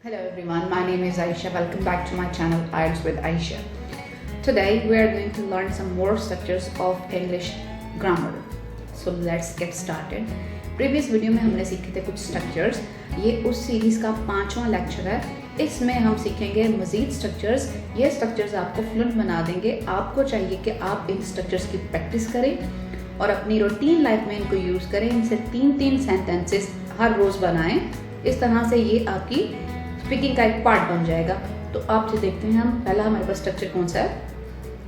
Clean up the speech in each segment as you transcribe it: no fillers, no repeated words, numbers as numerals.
Hello everyone, my name is Aisha. Welcome back to my channel IELTS with Aisha. Today we are going to learn some more structures of English grammar. So let's get started. Previous video में हमने सीखे थे कुछ structures. ये उस series का 5वां lecture है. इसमें हम सीखेंगे मज़ीद स्ट्रक्चर्स. ये स्ट्रक्चर्स आपको फ्लुएंट बना देंगे. आपको चाहिए कि आप इन स्ट्रक्चर्स की प्रैक्टिस करें और अपनी रूटीन लाइफ में इनको यूज़ करें. इनसे 3-3 सेंटेंसेस हर रोज़ बनाएं. इस तरह से ये आपकी स्पीकिंग का एक पार्ट बन जाएगा. तो आपसे देखते हैं हम पहला हमारे पास स्ट्रक्चर कौन सा है.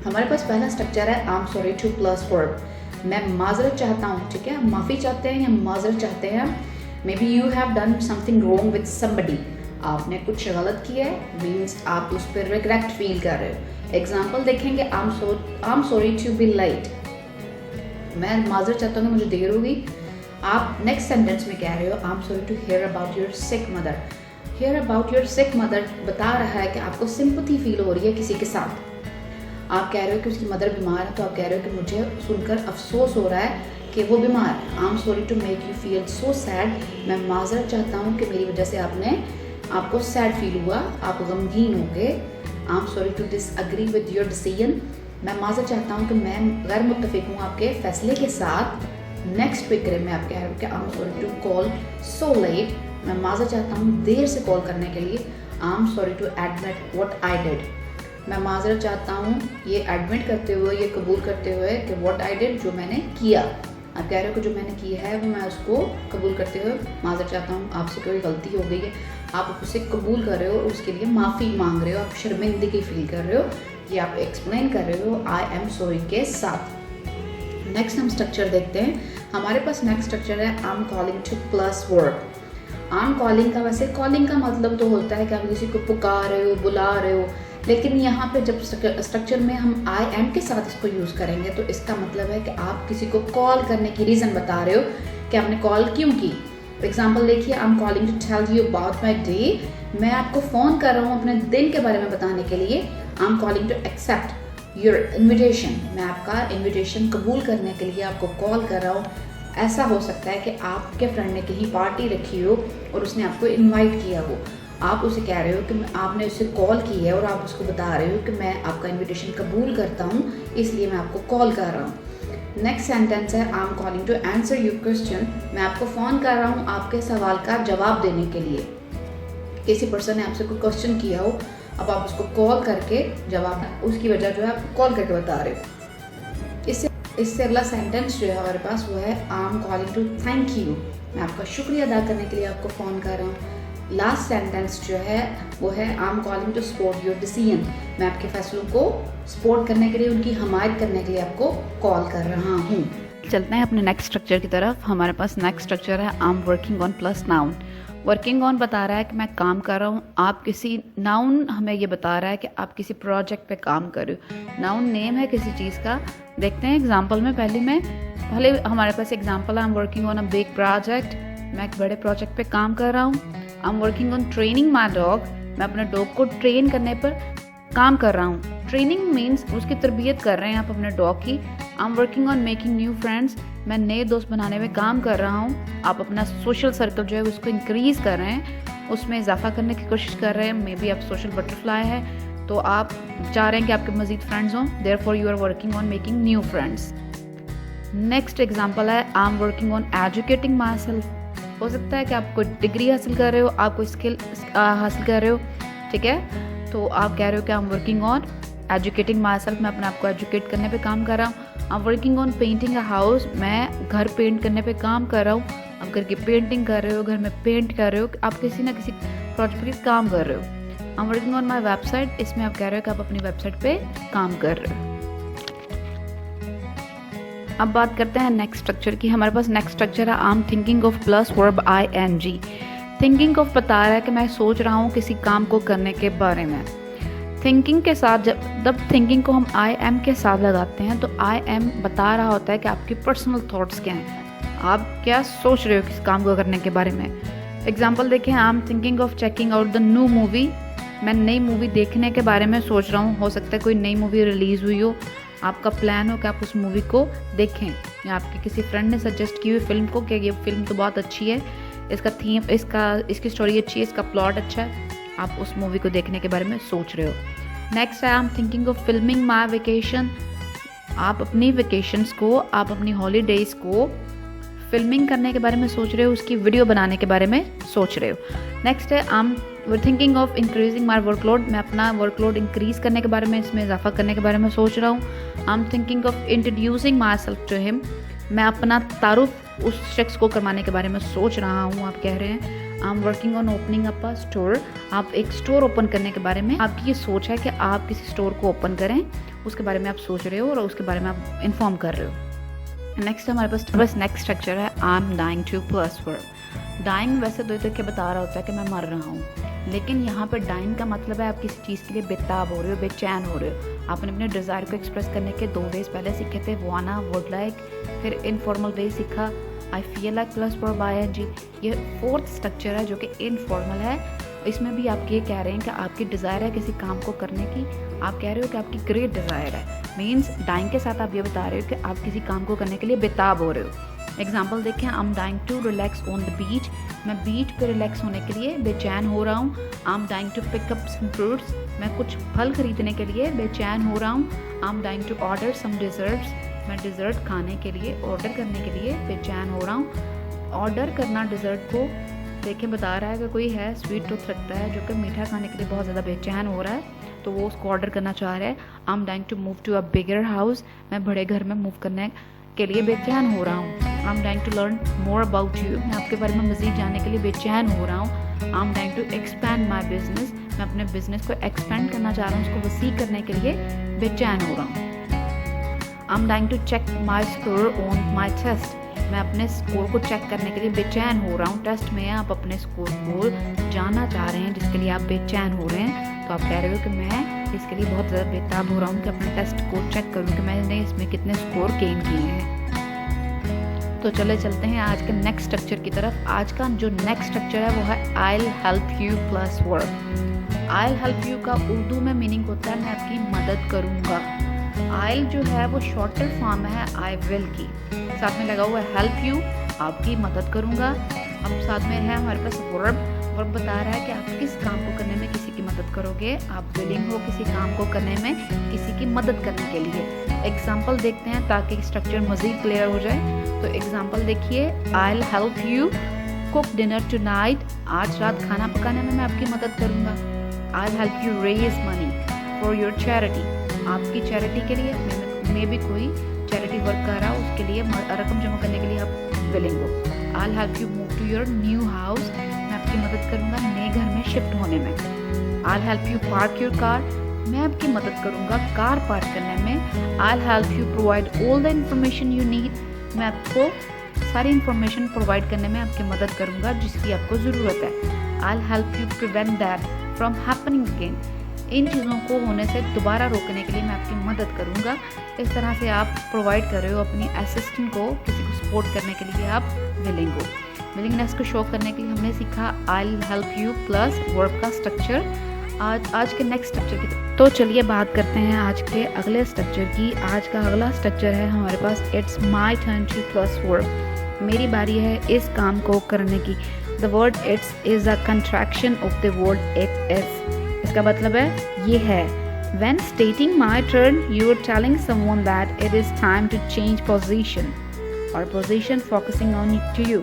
हमारे पास पहला स्ट्रक्चर है I am sorry to plus verb. मैं माजरत चाहता हूँ. ठीक है, माफ़ी चाहते हैं या माजरत चाहते हैं. May be you have done something wrong with somebody. आपने कुछ गलत किया है, मीन्स आप उस पर रिग्रेट फील कर रहे हो. एग्जाम्पल देखेंगे I am sorry to be late. मैं माजरत चाहता हूँ कि मुझे देर होगी. आप नेक्स्ट सेंटेंस में कह रहे हो I am sorry to hear about your sick mother. Hear about your sick mother बता रहा है कि आपको सिंपैथी फील हो रही है किसी के साथ. आप कह रहे हो कि उसकी मदर बीमार है, तो आप कह रहे हो कि मुझे सुनकर अफसोस हो रहा है कि वो बीमार है. I am sorry to make you feel so sad. मैं माजरत चाहता हूँ कि मेरी वजह से आपको सैड फील हुआ, आप गमगीन हो गए. I am sorry to disagree with your decision. मैं माजरत चाहता हूँ कि मैं गैर मुत्तफिक हूँ आपके फैसले के साथ. नेक्स्ट फिक्रे में आप कह रहे हो कि I am sorry to call so late. मैं माजरत चाहता हूँ देर से कॉल करने के लिए. I am sorry to admit what I did. मैं माजरत चाहता हूँ ये एडमिट करते हुए, ये कबूल करते हुए कि व्हाट आई डिड, जो मैंने किया. आप कह रहे हो कि जो मैंने किया है वो मैं उसको कबूल करते हुए माजरत चाहता हूँ, आपसे कोई गलती हो गई है. आप उसे कबूल कर रहे हो, उसके लिए माफ़ी मांग रहे हो, आप शर्मिंदगी फील कर रहे हो. ये आप एक्सप्लेन कर रहे हो आई एम सॉरी के साथ. नेक्स्ट हम स्ट्रक्चर देखते हैं. हमारे पास नेक्स्ट स्ट्रक्चर है I am calling to plus verb. I am calling का, वैसे कॉलिंग का मतलब तो होता है कि आप किसी को पुकार रहे हो, बुला रहे हो. लेकिन यहाँ पे जब स्ट्रक्चर में हम आई एम के साथ इसको यूज़ करेंगे तो इसका मतलब है कि आप किसी को कॉल करने की रीज़न बता रहे हो कि आपने कॉल क्यों की. एग्जाम्पल देखिए, I am calling to tell you about my day. मैं आपको फ़ोन कर रहा हूँ अपने दिन के बारे में बताने के लिए. I am calling to accept your invitation. मैं आपका इन्विटेशन कबूल करने के लिए आपको कॉल कर रहा हूँ. ऐसा हो सकता है कि आपके फ्रेंड ने कहीं पार्टी रखी हो और उसने आपको इनवाइट किया हो. आप उसे कह रहे हो कि आपने उसे कॉल की है और आप उसको बता रहे हो कि मैं आपका इनविटेशन कबूल करता हूँ, इसलिए मैं आपको कॉल कर रहा हूँ. नेक्स्ट सेंटेंस है I am calling to answer your question. मैं आपको फ़ोन कर रहा हूँ आपके सवाल का जवाब देने के लिए. किसी पर्सन ने आपसे कोई क्वेश्चन किया हो, अब आप उसको कॉल करके जवाब, उसकी वजह जो है आप कॉल करके बता रहे हो. इससे अगला सेंटेंस जो है हमारे पास वो है I am calling to thank you. मैं आपका शुक्रिया अदा करने के लिए आपको फ़ोन कर रहा हूँ. लास्ट सेंटेंस जो है वो है I am calling to support your decision. मैं आपके फैसलों को सपोर्ट करने के लिए, उनकी हमायत करने के लिए आपको कॉल कर रहा हूँ. चलते हैं अपने नेक्स्ट स्ट्रक्चर की तरफ. हमारे पास नेक्स्ट स्ट्रक्चर है I am working on plus noun. Working on बता रहा है कि मैं काम कर रहा हूँ. आप किसी नाउन हमें ये बता रहा है कि आप किसी प्रोजेक्ट पे काम कर रहे हो. नाउन नेम है किसी चीज़ का. देखते हैं एग्जांपल में. पहले हमारे पास example I am working on a big project. मैं एक बड़े प्रोजेक्ट पे काम कर रहा हूँ. I am working on training my dog. मैं अपने डॉग को ट्रेन करने पर काम कर रहा हूँ. ट्रेनिंग मीन्स उसकी तरबियत कर रहे हैं आप अपने डॉग की. आई am working on making new friends. मैं नए दोस्त बनाने में काम कर रहा हूँ. आप अपना सोशल सर्कल जो है उसको इंक्रीज़ कर रहे हैं, उसमें इजाफा करने की कोशिश कर रहे हैं. मे बी आप सोशल बटरफ्लाई है तो आप चाह रहे हैं कि आपके मज़ीद फ्रेंड्स हों. Therefore you are working on making new friends. Next example है I am working on educating myself. हो सकता है कि आप कोई डिग्री हासिल कर रहे हो, आप कोई स्किल हासिल कर रहे हो. ठीक है, तो आप कह रहे हो कि I am working on educating my self. मैं अपने आप को एजुकेट करने पे काम कर रहा हूँ. I am working on painting a house. मैं घर पेंट करने पे काम कर रहा हूँ. आप घर की पेंटिंग कर रहे हो, घर में पेंट कर रहे हो, आप किसी ना किसी प्रोजेक्ट पे काम कर रहे हो. I am working on my website. इसमें आप कह रहे हो कि आप अपनी वेबसाइट पे काम कर रहे हो. अब बात करते हैं नेक्स्ट स्ट्रक्चर की. हमारे पास नेक्स्ट स्ट्रक्चर है I am thinking of plus verb I N G. Thinking of बता रहा है कि मैं सोच रहा हूँ किसी काम को करने के बारे में. थिंकिंग के साथ जब थिंकिंग को हम आई एम के साथ लगाते हैं तो आई एम बता रहा होता है कि आपकी पर्सनल थॉट्स क्या हैं, आप क्या सोच रहे हो किस काम को करने के बारे में. एग्जाम्पल देखें, I am thinking of checking out the new movie. मैं नई मूवी देखने के बारे में सोच रहा हूँ. हो सकता है कोई नई मूवी रिलीज़ हुई हो, आपका प्लान हो कि आप उस मूवी को देखें, या आपके किसी फ्रेंड ने सजेस्ट की हुई फिल्म को कि ये फिल्म तो बहुत अच्छी है, इसका थीम, इसकी स्टोरी अच्छी है, इसका प्लॉट अच्छा है, आप उस मूवी को देखने के बारे में सोच रहे हो। नेक्स्ट है I am thinking of filming my vacation. आप अपनी वेकेशंस को, आप अपनी हॉलीडेज़ को फिल्मिंग करने के बारे में सोच रहे हो, उसकी वीडियो बनाने के बारे में सोच रहे हो। नेक्स्ट है I am thinking of increasing my workload. मैं अपना वर्कलोड इंक्रीज़ करने के बारे में, इसमें इजाफा करने के बारे में सोच रहा हूँ। I am thinking of introducing myself to him. मैं अपना तारुफ उस शख्स को करवाने के बारे में सोच रहा हूँ। आप कह रहे हैं आई am working on opening up a store. आप एक स्टोर ओपन करने के बारे में, आपकी ये सोच है कि आप किसी स्टोर को ओपन करें, उसके बारे में आप सोच रहे हो और उसके बारे में आप इन्फॉर्म कर रहे हो। नेक्स्ट हमारे पास नेक्स्ट स्ट्रक्चर है I am dying to plus verb. Dying वैसे दो तरीके बता रहा होता है कि मैं मर रहा हूँ, लेकिन यहाँ पर डाइंग का मतलब है आप किसी चीज़ के लिए बेताब हो रहे हो, बेचैन हो रहे हो। आपने अपने डिज़ायर को एक्सप्रेस करने के 2 वेज पहले सीखे थे, वाना, वुड लाइक, फिर इनफॉर्मल वे सीखा I feel like plus verb ING। ये 4th स्ट्रक्चर है जो कि इनफॉर्मल है। इसमें भी आप ये कह रहे हैं कि आपकी डिज़ायर है किसी काम को करने की, आप कह रहे हो कि आपकी ग्रेट डिज़ायर है। मीन्स डाइंग के साथ आप ये बता रहे हो कि आप किसी काम को करने के लिए बेताब हो रहे हो। एग्जाम्पल देखें, I am dying to relax on the beach. मैं बीच पे रिलैक्स होने के लिए बेचैन हो रहा हूँ। I am dying to pick up some fruits. मैं कुछ फल खरीदने के लिए बेचैन हो रहा हूँ। I am dying to order some desserts. मैं डिज़र्ट खाने के लिए, ऑर्डर करने के लिए बेचैन हो रहा हूँ। ऑर्डर करना डिज़र्ट को देखें बता रहा है कि कोई है स्वीट टूथ रखता है जो कि मीठा खाने के लिए बहुत ज़्यादा बेचैन हो रहा है, तो वो उसको ऑर्डर करना चाह रहा है। I am dying to move to a bigger house. मैं बड़े घर में मूव करने के लिए बेचैन हो रहा हूँ। I am dying to learn more about you. मैं आपके बारे में मज़ीद जानने के लिए बेचैन हो रहा हूँ। I am dying to expand my business. मैं अपने बिजनेस को एक्सपेंड करना चाह रहा हूँ, उसको वसी करने के लिए बेचैन हो रहा हूँ। I am dying to check my score on my test. मैं अपने स्कोर को चेक करने के लिए बेचैन हो रहा हूँ। टेस्ट में आप अपने स्कोर को जानना चाह रहे हैं जिसके लिए आप बेचैन हो रहे हैं, तो आप कह रहे हो कि मैं इसके लिए बहुत ज़्यादा बेताब हो रहा हूँ कि अपने टेस्ट को चेक करूँ कि मैंने इसमें कितने स्कोर गेन किए हैं। तो चले चलते हैं आज के नेक्स्ट स्ट्रक्चर की तरफ। आज का जो नेक्स्ट स्ट्रक्चर है वो है I will help you plus verb. I will help you का उर्दू में मीनिंग होता है मैं आपकी मदद करूँगा। आई जो है वो शॉर्टर फॉर्म है आई विल की, साथ में लगा हुआ है हेल्प यू, आपकी मदद करूँगा। अब साथ में है हमारे पास वर्ब। वर्ब बता रहा है कि आप किस काम को करने में किसी की मदद करोगे। आप विलिंग हो किसी काम को करने में किसी की मदद करने के लिए। एग्जाम्पल देखते हैं ताकि स्ट्रक्चर मज़ीद क्लियर हो जाए। तो एग्जाम्पल देखिए, I will help you cook dinner tonight. आज रात खाना पकाने में मैं आपकी मदद करूँगा। I will help you raise money for your charity. आपकी चैरिटी के लिए मे भी कोई चैरिटी वर्क कर रहा हो, उसके लिए रकम जमा करने के लिए आप विलिंग हो। I will help you move to your new house. मैं आपकी मदद करूँगा नए घर में शिफ्ट होने में। आई will help you park your car. मैं आपकी मदद करूँगा कार पार्क करने में। आई will help you provide all the information you need. मैं आपको सारी इंफॉर्मेशन प्रोवाइड करने में आपकी मदद करूँगा जिसकी आपको ज़रूरत है। I will help you prevent that from happening again. इन चीज़ों को होने से दोबारा रोकने के लिए मैं आपकी मदद करूँगा। इस तरह से आप प्रोवाइड कर रहे हो अपनी असिस्टेंट को, किसी को सपोर्ट करने के लिए आप विलिंग हो। विलिंगनेस को शो करने के लिए हमने सीखा आई will help you plus verb का स्ट्रक्चर। आज के नेक्स्ट स्ट्रक्चर की तो चलिए बात करते हैं आज के अगले स्ट्रक्चर की। आज का अगला स्ट्रक्चर है हमारे पास it's my turn to plus verb. मेरी बारी है इस काम को करने की। The word it's is a contraction of the word it is. इसका मतलब है ये है। When stating my turn, you are telling someone that it is time to change position or position focusing on to you.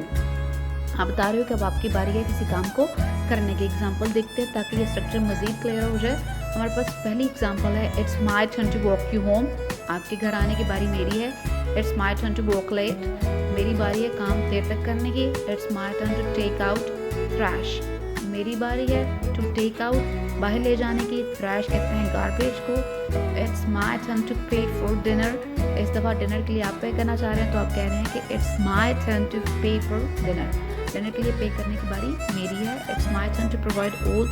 आप बता रहे हो कि अब आपकी बारी है किसी काम को करने की। एग्जाम्पल देखते हैं ताकि ये स्ट्रक्चर मज़ीद क्लियर हो जाए। हमारे पास पहली एग्जाम्पल है it's my turn to walk you home. आपके घर आने की बारी मेरी है। It's my turn to walk late. मेरी बारी है काम देर तक करने की। It's my turn to take out trash. मेरी बारी है टू टेक आउट बाहर ले जाने की। ट्रैश कहते हैं गार्बेज को। It's my turn to pay for dinner. इस दफ़ा डिनर के लिए आप पे करना चाह रहे हैं तो आप कह रहे हैं कि it's my turn to pay for dinner. Dinner के लिए पे करने की बारी मेरी है। It's my turn to provide all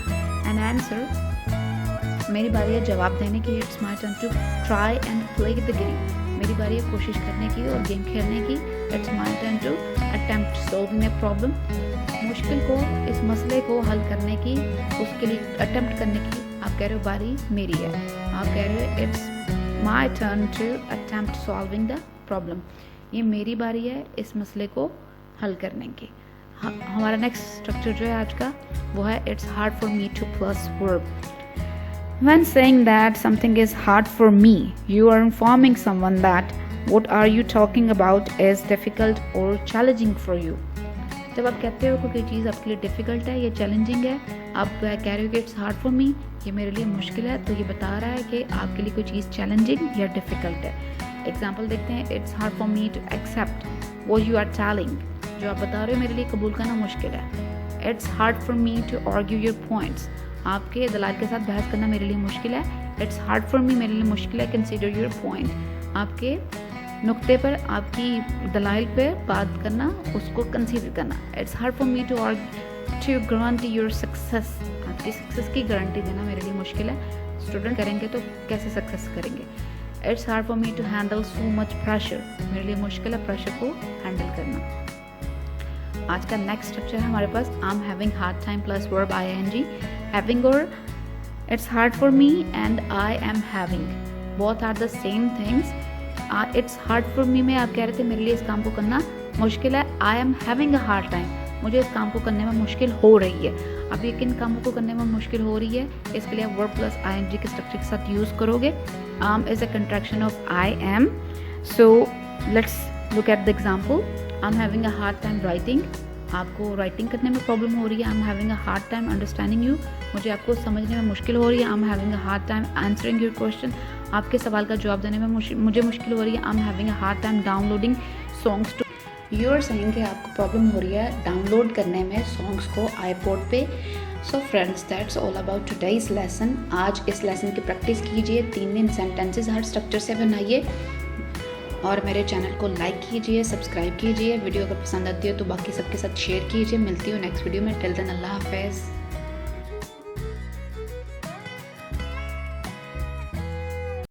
an answer. मेरी बारी है जवाब देने की। It's my turn to try and play the game. मेरी बारी है कोशिश करने की और गेम खेलने की। It's my turn to attempt solving a problem. मुश्किल को, इस मसले को हल करने की, उसके लिए अटेम्प्ट करने की आप कह रहे हो बारी मेरी है। आप कह रहे हो it's my turn to attempt solving the problem. ये मेरी बारी है इस मसले को हल करने की। हमारा नेक्स्ट स्ट्रक्चर जो है आज का वो है it's hard for me to plus verb. When saying that something is hard for me, you are informing someone that what are you talking about is difficult or challenging for you. जब आप कहते हो कोई चीज़ आपके लिए difficult है या challenging है, आप कह रहे हो कि इट्स हार्ड फॉर मी, ये मेरे लिए मुश्किल है, तो ये बता रहा है कि आपके लिए कोई चीज़ चैलेंजिंग या डिफ़िकल्ट है. एग्जाम्पल देखते हैं. It's hard for me to accept what you are telling. जो आप बता रहे हो मेरे लिए कबूल करना मुश्किल है. It's hard for me to argue your points. आपके दलाल के साथ बहस करना मेरे लिए मुश्किल है. इट्स हार्ड फॉर मी, मेरे लिए मुश्किल है कंसीडर योर पॉइंट. आपके नुक्ते पर, आपकी दलाइल पे बात करना, उसको कंसीडर करना. It's hard for me to guarantee your success. आपकी सक्सेस की गारंटी देना मेरे लिए मुश्किल है. स्टूडेंट करेंगे तो कैसे सक्सेस करेंगे. It's hard for me to handle so much pressure. मेरे लिए मुश्किल है प्रेशर को हैंडल करना. आज का नेक्स्ट स्ट्रक्चर है हमारे पास I am having hard time plus verb ing. Having और it's hard for me and I am having, both are the same things. It's hard for me में आप कह रहे थे मेरे लिए इस काम को करना मुश्किल है. I am having a hard time, मुझे इस काम को करने में मुश्किल हो रही है. अब ये किन कामों को करने में मुश्किल हो रही है, इसके लिए आप वर्ब प्लस ing के स्ट्रक्चर के साथ यूज़ करोगे. आम is a contraction of I am. So let's look at the example. I am having a hard time writing. आपको राइटिंग करने में प्रॉब्लम हो रही है. I am having a hard time understanding you, मुझे आपको समझने में मुश्किल हो रही है. I am having a hard time answering your question. आपके सवाल का जवाब देने में मुझे मुश्किल हो रही है. I am having a hard time downloading songs too. You are saying कि आपको प्रॉब्लम हो रही है डाउनलोड करने में सॉन्ग्स को आईपॉड पे. So friends, that's all about today's lesson. आज इस लेसन की प्रैक्टिस कीजिए. 3 दिन सेंटेंसेस हर स्ट्रक्चर से बनाइए और मेरे चैनल को लाइक कीजिए, सब्सक्राइब कीजिए. वीडियो अगर पसंद आती है तो बाकी सबके साथ शेयर कीजिए. मिलती हूँ नेक्स्ट वीडियो में. टिल देन अल्लाह हाफ़िज़.